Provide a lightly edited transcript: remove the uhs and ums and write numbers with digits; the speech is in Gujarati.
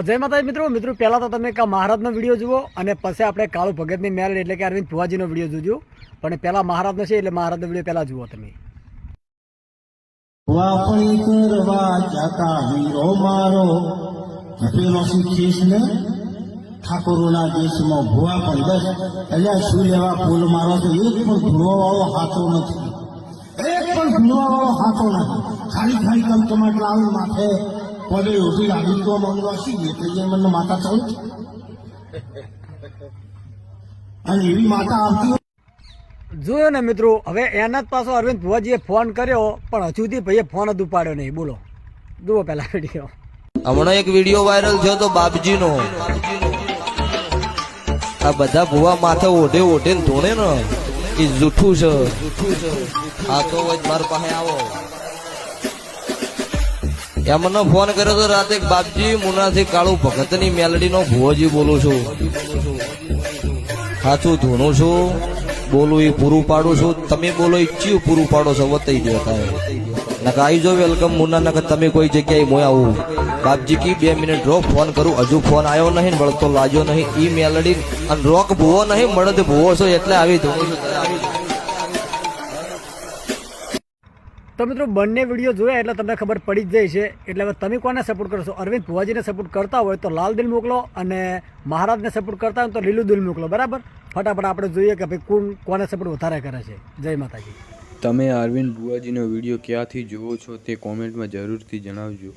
જય માતાજી મિત્રો પહેલાં તો તમે મહારાજનો વિડીયો જુઓ અને પછી આપણે કાળુ ભગતની મેરેજ એટલે કે અરવિંદ ભુવાજીનો વિડીયો જોજો. પણ પહેલાં મહારાજનો છે એટલે મહારાજનો વિડીયો પહેલાં જુઓ તમે. વાપણી કરવા જાતા વીરો મારો પેલો શીખીશ ને ઠાકોરોના દેશમાં ભુવા પણ બસ એટલે શું લેવા ફૂલ મારો તો એક પણ ભૂવા વાળો હાથો નથી, એક પણ ભૂવા વાળો હાથો નથી. ખાલી ખાલી કમ ટમાટર આવું માથે પદે ઉભી લાગી તો મંગવા શી એટલે મને માતા ચાલુ અને એવી માતા આવતી જોયો ને મિત્રો. હવે એના જ પાછો અરવિંદ ભુવાજીએ ફોન કર્યો પણ હજુ સુધી ભાઈએ ફોન જ ઉપાડ્યો નહીં. બોલો, જુઓ પહેલા વિડીયો. હમણાં એક વિડીયો વાયરલ થયો તો બાપજીનો. આ બધા ભુવા માથે ઓઢે ઓઢે ને ધોણે ને એ જૂઠું છે. આ તો મારા પાસે આવો એમને ફોન કર્યો તો રાતે બાપજી મુનાથી કાળુ ભગતની મેલડીનો ભુવાજી બોલું છું, સાચું ધૂણું છું, બોલું એ પૂરું પાડું છું. તમે બોલો ઈચ્છ્યું પૂરું પાડો છો વતાઈ દો થાય નકા આવી જો વેલકમ મુના નકા તમે કોઈ જગ્યાએ મોય આવું. બાપજી કી 2 મિનિટ રો ફોન કરું, હજુ ફોન આવ્યો નહીં, મળતો લાગ્યો નહીં. ઈ મેલડી અને રોક ભૂવો નહીં, મળદ ભૂવો છો એટલે આવી ધૂણું છું. તો મિત્રો બંને વિડીયો જોયા એટલે તમને ખબર પડી જ જાય છે. એટલે હવે તમે કોને સપોર્ટ કરશો? અરવિંદ ભુવાજીને સપોર્ટ કરતા હોય તો લાલ દિલ મોકલો અને મહારાજને સપોર્ટ કરતા હોય તો લીલું દિલ મોકલો. બરાબર, ફટાફટ આપણે જોઈએ કે ભાઈ કોને સપોર્ટ વધારે કરે છે. જય માતાજી. તમે અરવિંદ ભુવાજીનો વિડીયો ક્યાંથી જુઓ છો તે કોમેન્ટમાં જરૂરથી જણાવજો.